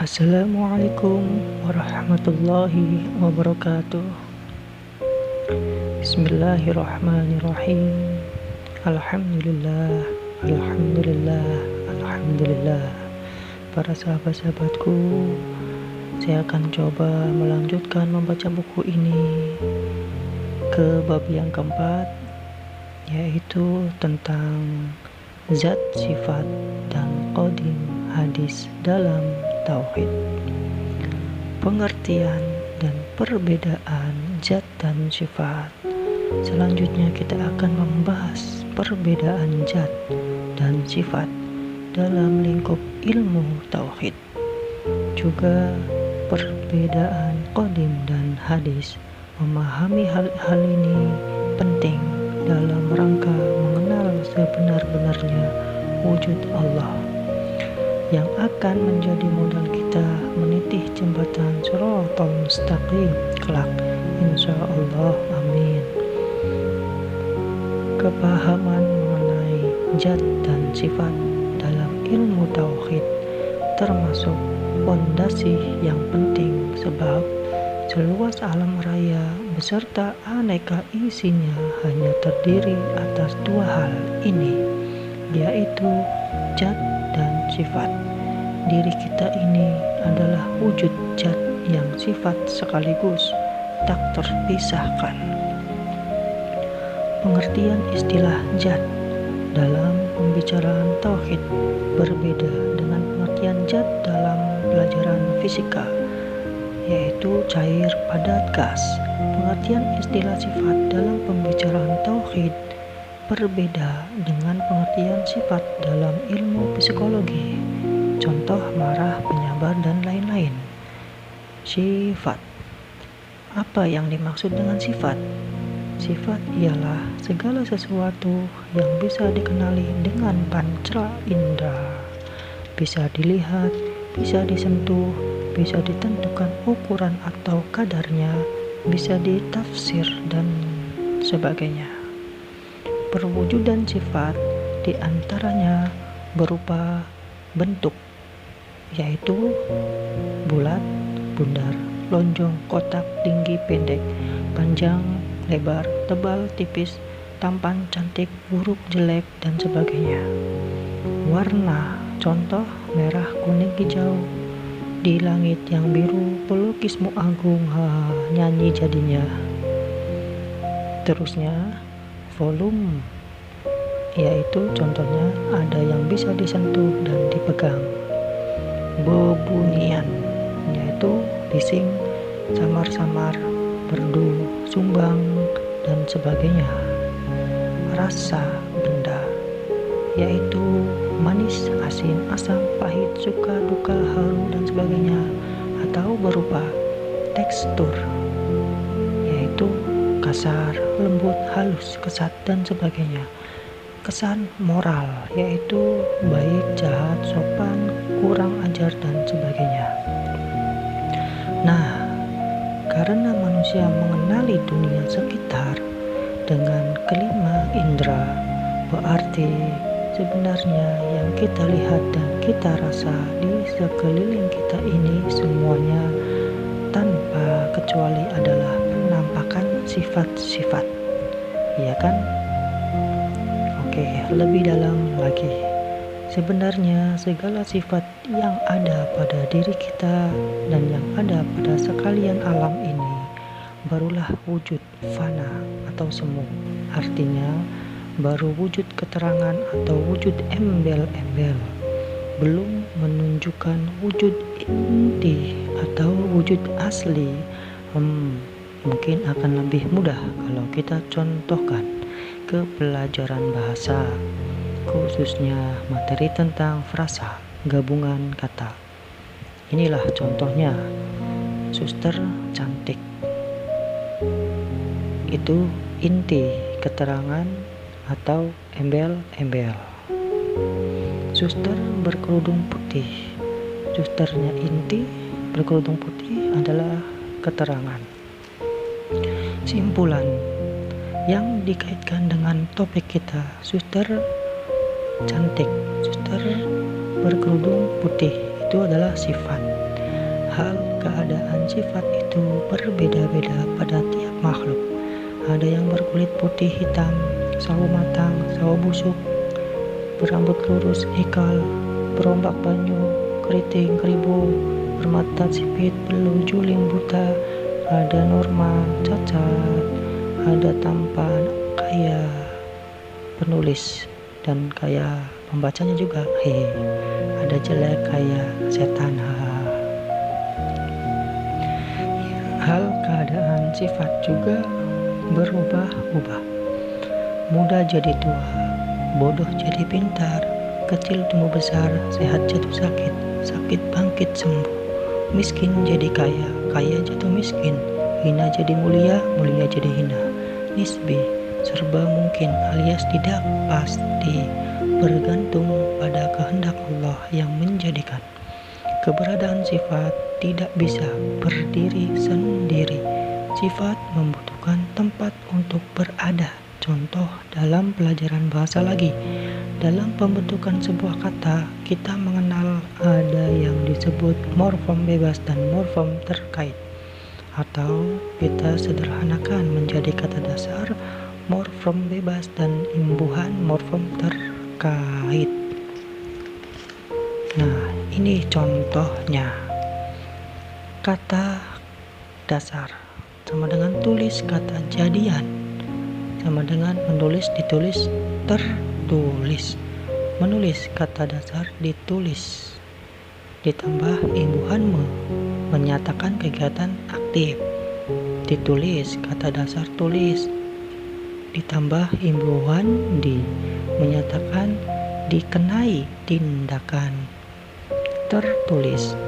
Assalamualaikum warahmatullahi wabarakatuh. Bismillahirrahmanirrahim. Alhamdulillah, alhamdulillah, alhamdulillah. Para sahabat-sahabatku, saya akan coba melanjutkan membaca buku ini ke bab yang keempat, yaitu tentang zat, sifat, dan qadim hadis dalam tauhid. Pengertian dan perbedaan zat dan sifat. Selanjutnya kita akan membahas perbedaan zat dan sifat dalam lingkup ilmu tauhid. Juga perbedaan qadim dan hadis. Memahami hal ini penting dalam rangka mengenal sebenar-benarnya wujud Allah, yang akan menjadi modal kita menitih jembatan Shiratal Mustaqim kelak, insyaallah, amin. Kepahaman mengenai zat dan sifat dalam ilmu tauhid termasuk fondasi yang penting, sebab seluas alam raya beserta aneka isinya hanya terdiri atas dua hal ini, yaitu zat dan sifat. Diri kita ini adalah wujud zat yang sifat sekaligus tak terpisahkan. Pengertian istilah zat dalam pembicaraan tauhid berbeda dengan pengertian zat dalam pelajaran fisika, yaitu cair, padat, gas. Pengertian istilah sifat dalam pembicaraan tauhid berbeda dengan pengertian sifat dalam ilmu psikologi. Contoh marah, penyabar, dan lain-lain. Sifat. Apa yang dimaksud dengan sifat? Sifat ialah segala sesuatu yang bisa dikenali dengan panca indera, bisa dilihat, bisa disentuh, bisa ditentukan ukuran atau kadarnya, bisa ditafsir, dan sebagainya. Perwujudan sifat diantaranya berupa bentuk, yaitu bulat, bundar, lonjong, kotak, tinggi, pendek, panjang, lebar, tebal, tipis, tampan, cantik, buruk, jelek, dan sebagainya. Warna, contoh merah, kuning, hijau. Di langit yang biru, pelukismu agung, nyanyi jadinya. Terusnya, volume, yaitu contohnya ada yang bisa disentuh dan dipegang. Bebunyian, yaitu bising, samar-samar, merdu, sumbang, dan sebagainya. Rasa benda, yaitu manis, asin, asam, pahit, suka, duka, harum, dan sebagainya, atau berupa tekstur, yaitu kasar, lembut, halus, kesat, dan sebagainya. Kesan moral, yaitu baik, jahat, sopan, kurang ajar, dan sebagainya. Nah, karena manusia mengenali dunia sekitar dengan kelima indera, berarti sebenarnya yang kita lihat dan kita rasa di sekeliling kita ini semuanya tanpa kecuali adalah penampakan sifat-sifat, iya kan? Oke, lebih dalam lagi. Sebenarnya segala sifat yang ada pada diri kita dan yang ada pada sekalian alam ini barulah wujud fana atau semu. Artinya baru wujud keterangan atau wujud embel-embel, belum menunjukkan wujud inti atau wujud asli. Mungkin akan lebih mudah kalau kita contohkan ke pelajaran bahasa, khususnya materi tentang frasa, gabungan kata. Inilah contohnya, suster cantik. Itu inti keterangan atau embel-embel. Suster berkerudung putih. Susternya inti, berkerudung putih adalah keterangan. Simpulan yang dikaitkan dengan topik kita, suster cantik, suster berkerudung putih, itu adalah sifat. hal keadaan sifat itu berbeda-beda pada tiap makhluk. Ada yang berkulit putih hitam, sawo matang, sawo busuk, berambut lurus ikal, berombak banyu, keriting keribu, bermata sipit, belu juling buta, ada normal, cacat, ada tampan, kaya penulis dan kaya pembacanya juga, ada jelek kaya setan. Hal keadaan sifat juga berubah-ubah. Muda jadi tua, bodoh jadi pintar, kecil tumbuh besar, sehat jatuh sakit, sakit bangkit sembuh, miskin jadi kaya, kaya jatuh miskin, hina jadi mulia, mulia jadi hina. Nisbi, serba mungkin alias tidak pasti, bergantung pada kehendak Allah yang menjadikan. Keberadaan sifat tidak bisa berdiri sendiri. Sifat membutuhkan tempat untuk berada. Contoh dalam pelajaran bahasa lagi. Dalam pembentukan sebuah kata, kita mengenal ada yang disebut morfem bebas dan morfem terkait. Atau kita sederhanakan menjadi kata dasar morfem bebas dan imbuhan morfem terkait. Nah, ini contohnya. Kata dasar sama dengan tulis kata jadian, sama dengan menulis ditulis tertulis. Menulis kata dasar ditulis, ditambah imbuhan menyatakan kegiatan aktif. Ditulis kata dasar tulis, ditambah imbuhan menyatakan dikenai tindakan. Tertulis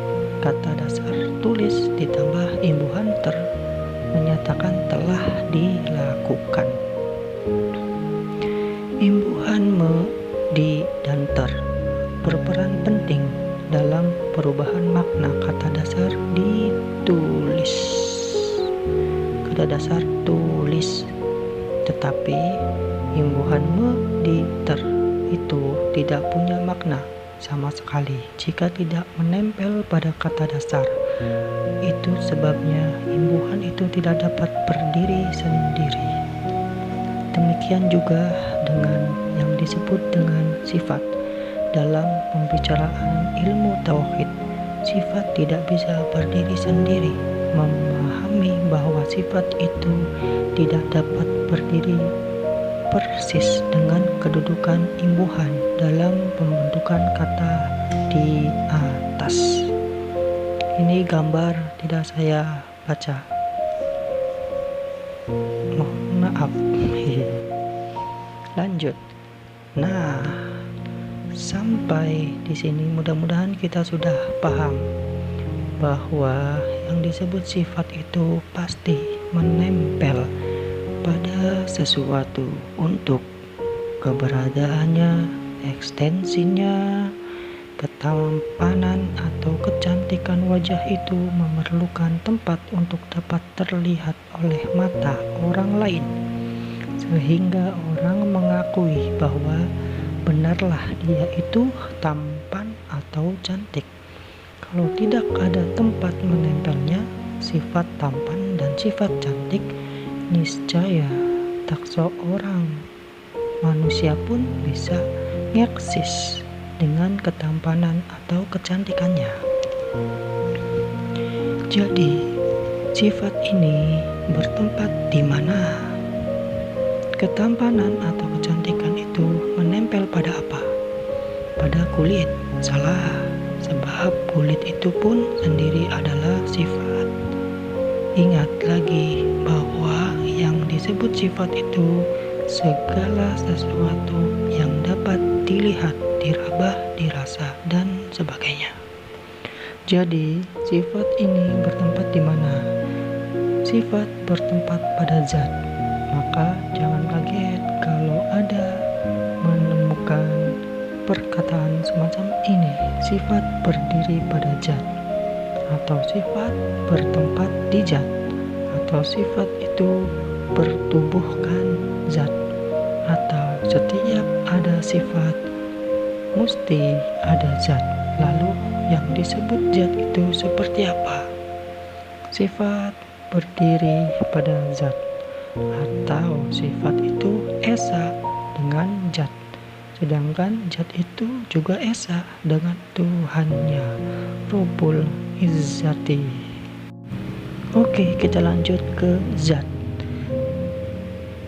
kata dasar tulis ditambah imbuhan menyatakan telah dilakukan. Imbuhan dan berperan penting dalam perubahan makna kata dasar ditulis. Kata dasar tulis, tetapi imbuhan itu tidak punya makna sama sekali jika tidak menempel pada kata dasar. Itu sebabnya imbuhan itu tidak dapat berdiri sendiri. Demikian juga dengan yang disebut dengan sifat. Dalam pembicaraan ilmu tauhid, sifat tidak bisa berdiri sendiri. Memahami bahwa sifat itu tidak dapat berdiri persis dengan kedudukan imbuhan dalam pembentukan kata di atas. Ini gambar tidak saya baca, mohon maaf. Lanjut. Nah, sampai di sini mudah-mudahan kita sudah paham bahwa yang disebut sifat itu pasti menempel pada sesuatu untuk keberadaannya, ekstensinya, ketampanan atau kecantikan wajah itu memerlukan tempat untuk dapat terlihat oleh mata orang lain, sehingga orang mengakui bahwa benarlah dia itu tampan atau cantik. Kalau tidak ada tempat menempelnya sifat tampan dan sifat cantik, niscaya tak seorang manusia pun bisa ngeksis dengan ketampanan atau kecantikannya. Jadi, sifat ini bertempat di mana? Ketampanan atau kecantikan itu menempel pada apa? Pada kulit. Salah, sebab kulit itu pun sendiri adalah sifat. Ingat lagi bahwa yang disebut sifat itu segala sesuatu yang dapat dilihat, diraba, dirasa, dan sebagainya. Jadi, sifat ini bertempat di mana? Sifat bertempat pada zat. Maka jangan kaget kalau ada menemukan perkataan semacam ini. Sifat berdiri pada zat, atau sifat bertempat di zat, atau sifat itu bertubuhkan zat, atau setiap ada sifat mesti ada zat. Lalu yang disebut zat itu seperti apa? Sifat berdiri pada zat, atau sifat itu esa dengan zat, sedangkan zat itu juga esa dengan Tuhannya, Rabbul Izzati. Oke, kita lanjut ke zat.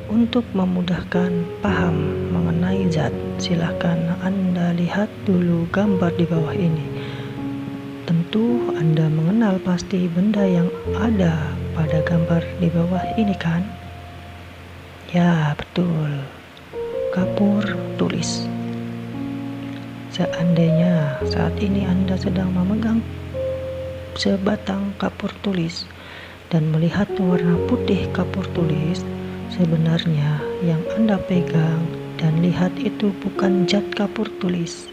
Untuk memudahkan paham mengenai zat, silahkan Anda lihat dulu gambar di bawah ini. Tentu Anda mengenal pasti benda yang ada pada gambar di bawah ini kan? Ya, betul. Kapur tulis. Seandainya saat ini Anda sedang memegang sebatang kapur tulis dan melihat warna putih kapur tulis, sebenarnya yang Anda pegang dan lihat itu bukan zat kapur tulis,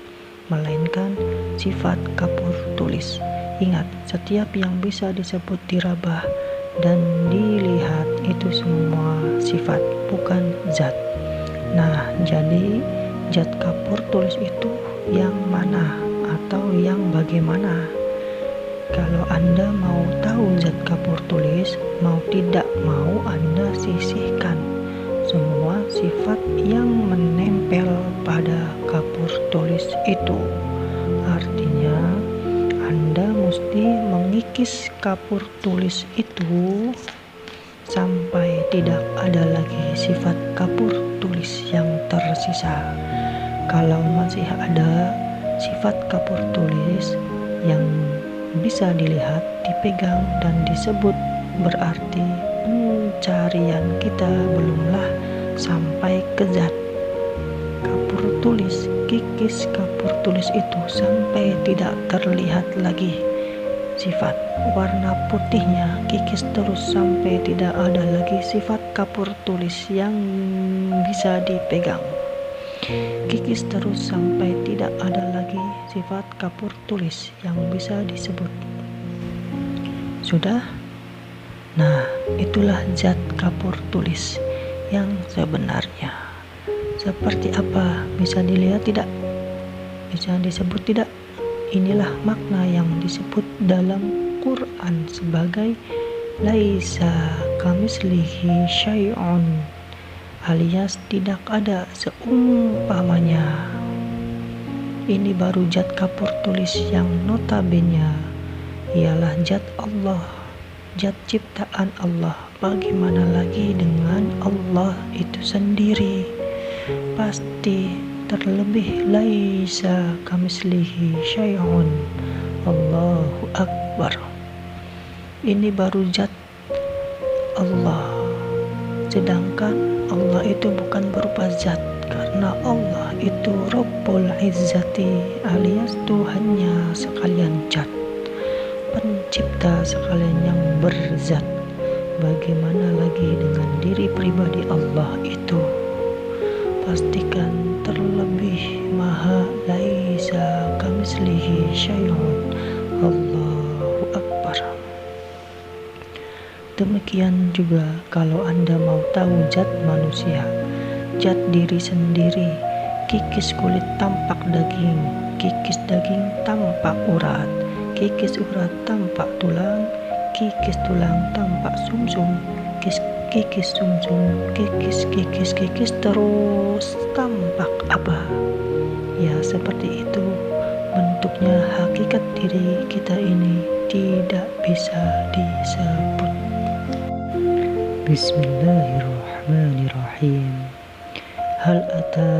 melainkan sifat kapur tulis. Ingat, setiap yang bisa disebut dirabah dan dilihat itu semua sifat, bukan zat. Nah, jadi zat kapur tulis itu yang mana atau yang bagaimana? Kalau Anda mau tahu zat kapur tulis, mau tidak mau Anda sisihkan semua sifat yang menempel pada kapur tulis itu. Artinya Anda mesti mengikis kapur tulis itu sampai tidak ada lagi sifat kapur tulis yang tersisa. Kalau masih ada sifat kapur tulis yang bisa dilihat, dipegang, dan disebut, berarti pencarian kita belumlah sampai ke zat. Kapur tulis, kikis kapur tulis itu sampai tidak terlihat lagi sifat warna putihnya, kikis terus sampai tidak ada lagi sifat kapur tulis yang bisa dipegang. Kikis terus sampai tidak ada lagi sifat kapur tulis yang bisa disebut. Sudah? Nah, itulah zat kapur tulis yang sebenarnya. Seperti apa? Bisa dilihat tidak? Bisa disebut tidak? Inilah makna yang disebut dalam Quran sebagai laisa kamislihi syai'un, alias tidak ada seumpamanya. Ini baru zat kapur tulis yang notabene ialah zat Allah, zat ciptaan Allah. Bagaimana lagi dengan Allah itu sendiri? Pasti terlebih laisa kamislihi syai'un. Allahu Akbar. Ini baru zat Allah, sedangkan Allah itu bukan berupa zat, karena Allah itu Rabbul Izzati, alias Tuhannya sekalian zat, pencipta sekalian yang berzat. Bagaimana lagi dengan diri pribadi Allah itu? Pastikan terlebih maha laisa kamislihi syai'un. Allahu Akbar. Demikian juga kalau Anda mau tahu zat manusia, zat diri sendiri, kikis kulit tampak daging, kikis daging tampak urat, kikis urat tampak tulang, kikis tulang tampak sumsum, kikis sumsum, kikis terus tampak apa? Ya, seperti itu bentuknya. Hakikat diri kita ini tidak bisa disebut. Bismillahirrahmanirrahim. Hal ata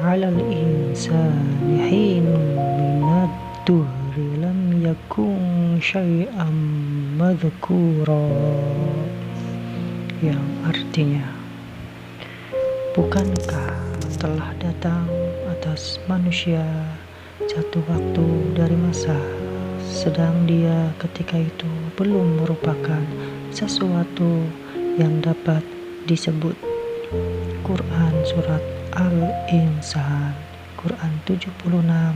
'alal insani hinun minad duhri lam yakun syai'an madhkura, yang artinya, bukankah telah datang atas manusia satu waktu dari masa, sedang dia ketika itu belum merupakan sesuatu yang dapat disebut. Quran Surat Al-Insan, Quran 76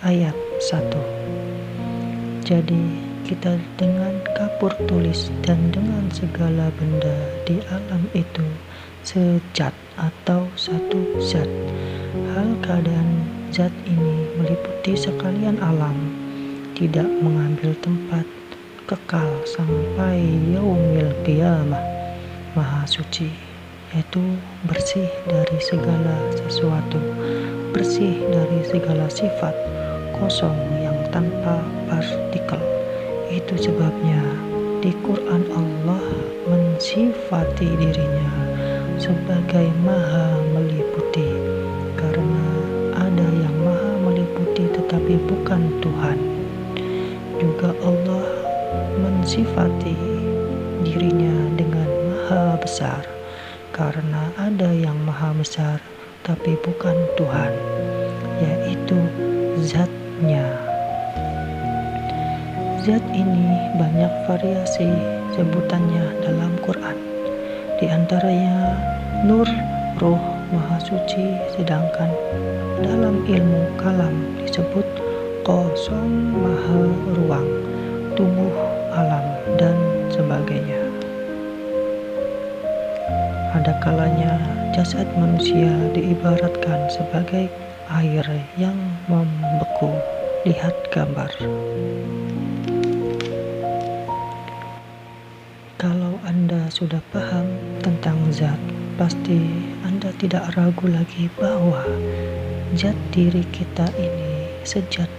ayat 1. Jadi kita dengan kapur tulis dan dengan segala benda di alam itu sejat atau satu zat. Hal keadaan zat ini meliputi sekalian alam, tidak mengambil tempat kekal sampai yaumil qiyamah. Maha suci, yaitu bersih dari segala sesuatu, bersih dari segala sifat, kosong yang tanpa partikel. Itu sebabnya di Quran Allah mensifati dirinya sebagai maha meliputi, karena ada yang maha meliputi tetapi bukan Tuhan. Juga Allah mensifati dirinya dengan maha besar, karena ada yang maha besar tapi bukan Tuhan, yaitu zatnya. Zat ini banyak variasi sebutannya dalam Quran. Di antaranya Nur, Roh, Maha Suci, sedangkan dalam ilmu kalam disebut Kosong, Maha Ruang, Tubuh, Alam, dan sebagainya. Ada kalanya jasad manusia diibaratkan sebagai air yang membeku. Lihat gambar. Kalau Anda sudah paham tentang zat, pasti Anda tidak ragu lagi bahwa zat diri kita ini sejat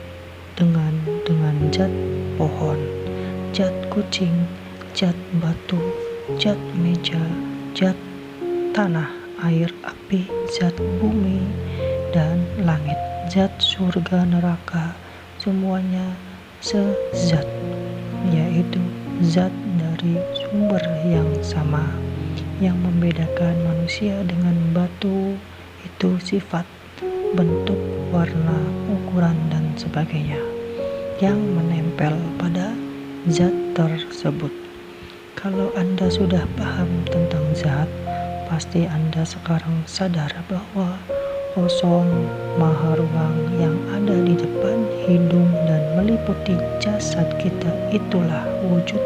dengan zat pohon, zat kucing, zat batu, zat meja, zat tanah, air, api, zat bumi, dan langit, zat surga neraka, semuanya sezat, yaitu zat dari sumber yang sama. Yang membedakan manusia dengan batu itu sifat, bentuk, warna, ukuran, dan sebagainya yang menempel pada zat tersebut. Kalau Anda sudah paham tentang zat, pasti Anda sekarang sadar bahwa kosong, maha ruang yang ada di depan hidung dan meliputi jasad kita itulah wujud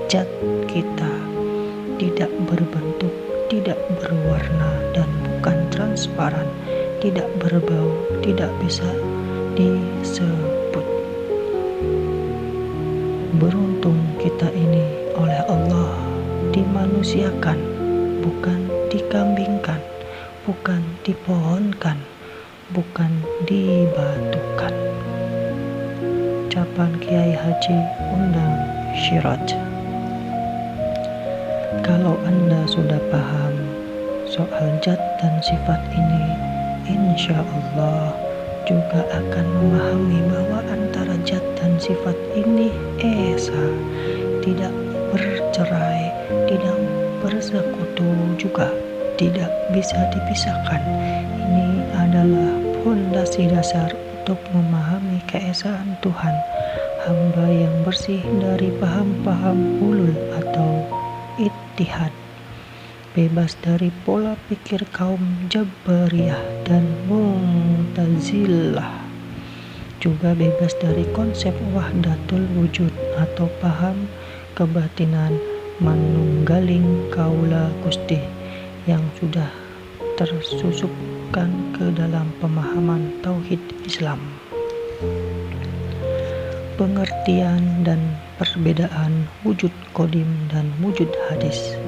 zat kita. Tidak berbentuk, tidak berwarna, dan bukan transparan, tidak berbau, tidak bisa disebut. Beruntung kita ini oleh Allah dimanusiakan, bukan dikambingkan, bukan dipohonkan, bukan dibatukan. Ucapan Kiai Haji Undang Syiraj. Kalau Anda sudah paham soal zat dan sifat ini, insya Allah juga akan memahami bahwa antara zat dan sifat ini esa, tidak bercerai, tidak bersekutu, juga tidak bisa dipisahkan. Ini adalah fondasi dasar untuk memahami keesaan Tuhan, hamba yang bersih dari paham-paham ulul atau ittihad, bebas dari pola pikir kaum Jabariyah dan Mu'tazilah, juga bebas dari konsep wahdatul wujud atau paham kebatinan manunggaling kaula Gusti yang sudah tersusupkan ke dalam pemahaman tauhid Islam. Pengertian dan perbedaan wujud qadim dan wujud hadis.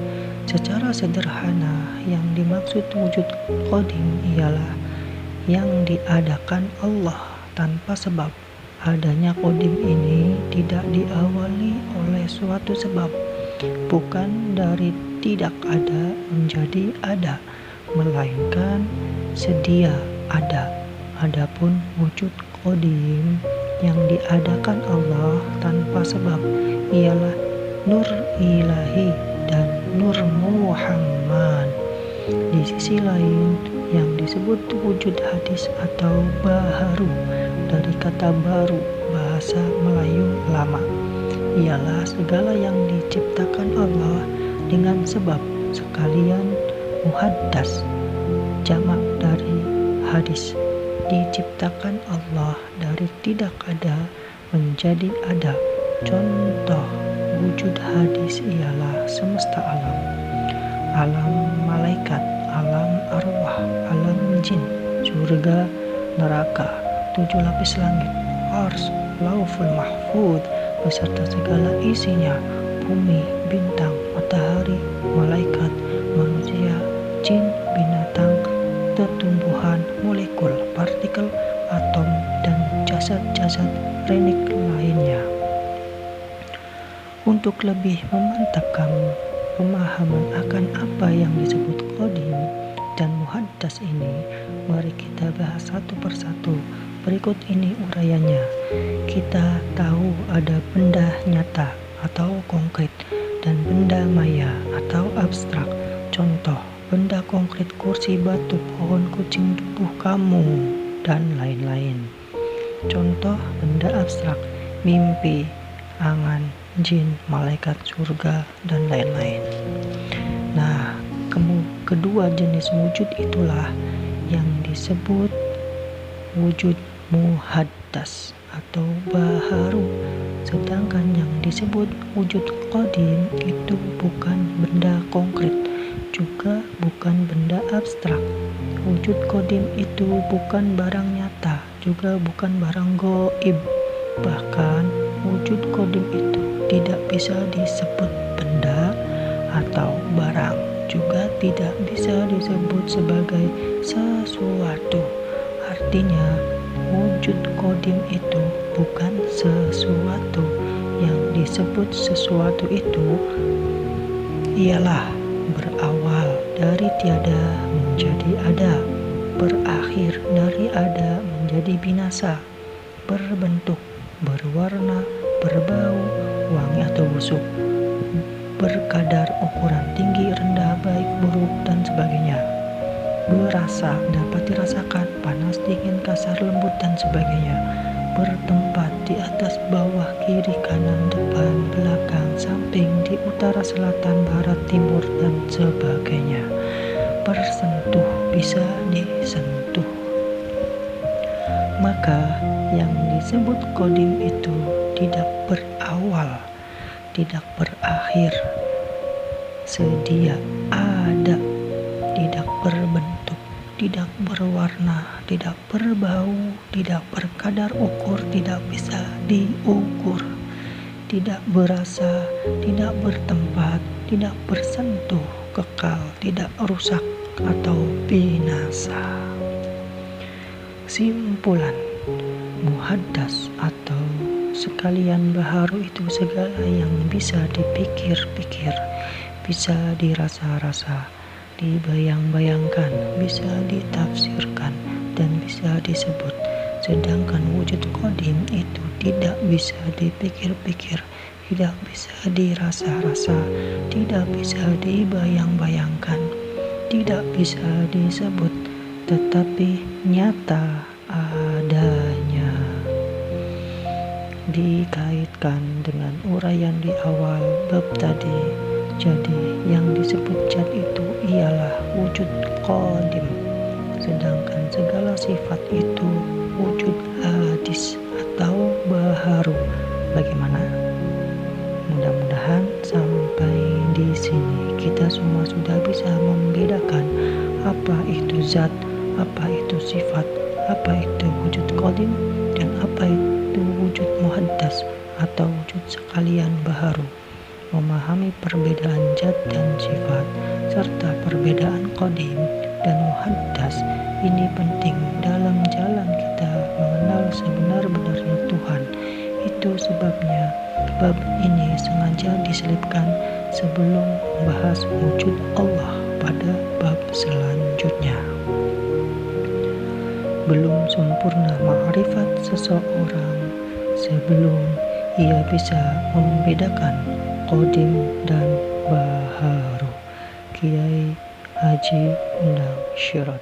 Secara sederhana, yang dimaksud wujud qadim ialah yang diadakan Allah tanpa sebab. Adanya qadim ini tidak diawali oleh suatu sebab, bukan dari tidak ada menjadi ada, melainkan sedia ada. Adapun wujud qadim yang diadakan Allah tanpa sebab ialah nur ilahi dan nur Muhammad. Di sisi lain, yang disebut wujud hadis atau baharu dari kata baru bahasa Melayu lama ialah segala yang diciptakan Allah dengan sebab, sekalian muhaddas, jamak dari hadis. Diciptakan Allah dari tidak ada menjadi ada. Contoh wujud hadis ialah semesta alam, alam malaikat, alam arwah, alam jin, surga, neraka, 7 lapis langit, ars, Lauful Mahfud beserta segala isinya, bumi, bintang, matahari, malaikat, manusia, jin, binatang, tumbuhan, molekul, partikel, atom, dan jasad-jasad renik lainnya. Untuk lebih memantapkan pemahaman akan apa yang disebut qadim dan muhaddas ini, mari kita bahas satu persatu. Berikut ini uraiannya. Kita tahu ada benda nyata atau konkret dan benda maya atau abstrak. Contoh, benda konkret kursi, batu, pohon, kucing, tubuh kamu, dan lain-lain. Contoh benda abstrak, mimpi, angan, jin, malaikat, surga, dan lain-lain. Nah, kedua jenis wujud itulah yang disebut wujud muhaddas atau baharu. Sedangkan yang disebut wujud qadim itu bukan benda konkret, juga bukan benda abstrak. Wujud qadim itu bukan barang nyata, juga bukan barang gaib. Bahkan wujud qadim itu tidak bisa disebut benda atau barang, juga tidak bisa disebut sebagai sesuatu. Artinya wujud qadim itu bukan sesuatu. Yang disebut sesuatu itu ialah berawal dari tiada menjadi ada, berakhir dari ada menjadi binasa, berbentuk, berwarna, berbau, wangi atau busuk, berkadar ukuran tinggi, rendah, baik, buruk, dan sebagainya. Berasa, dapat dirasakan, panas, dingin, kasar, lembut, dan sebagainya. Bertempat di atas, bawah, kiri, kanan, depan, belakang, samping, di utara, selatan, barat, timur, dan sebagainya. Bersentuh, bisa disentuh. Maka yang disebut qadim itu tidak berawal, tidak berakhir, sedia ada, tidak berbentuk, tidak berwarna, tidak berbau, tidak berkadar ukur, tidak bisa diukur, tidak berasa, tidak bertempat, tidak bersentuh, kekal, tidak rusak atau binasa. Simpulan, muhaddas atau sekalian baharu itu segala yang bisa dipikir-pikir, bisa dirasa-rasa, dibayang-bayangkan, bisa ditafsirkan, dan bisa disebut. Sedangkan wujud qadim itu tidak bisa dipikir-pikir, tidak bisa dirasa-rasa, tidak bisa dibayang-bayangkan, tidak bisa disebut, tetapi nyata adanya. Dikaitkan dengan uraian di awal bab tadi, jadi yang disebut zat itu ialah wujud qadim, sedangkan segala sifat itu wujud hadis atau baharu. Bagaimana? Mudah-mudahan sampai di sini kita semua sudah bisa membedakan apa itu zat, apa itu sifat, apa itu wujud qadim, dan apa itu wujud muhaddas atau wujud sekalian baharu. Memahami perbedaan zat dan sifat serta perbedaan qadim dan muhaddas ini penting dalam jalan kita mengenal sebenar-benarnya Tuhan. Itu sebabnya bab ini sengaja diselipkan sebelum membahas wujud Allah pada bab selanjutnya. Belum sempurna ma'rifat seseorang sebelum ia bisa membedakan qadim dan baharu. Kiai Haji Undang Syirat.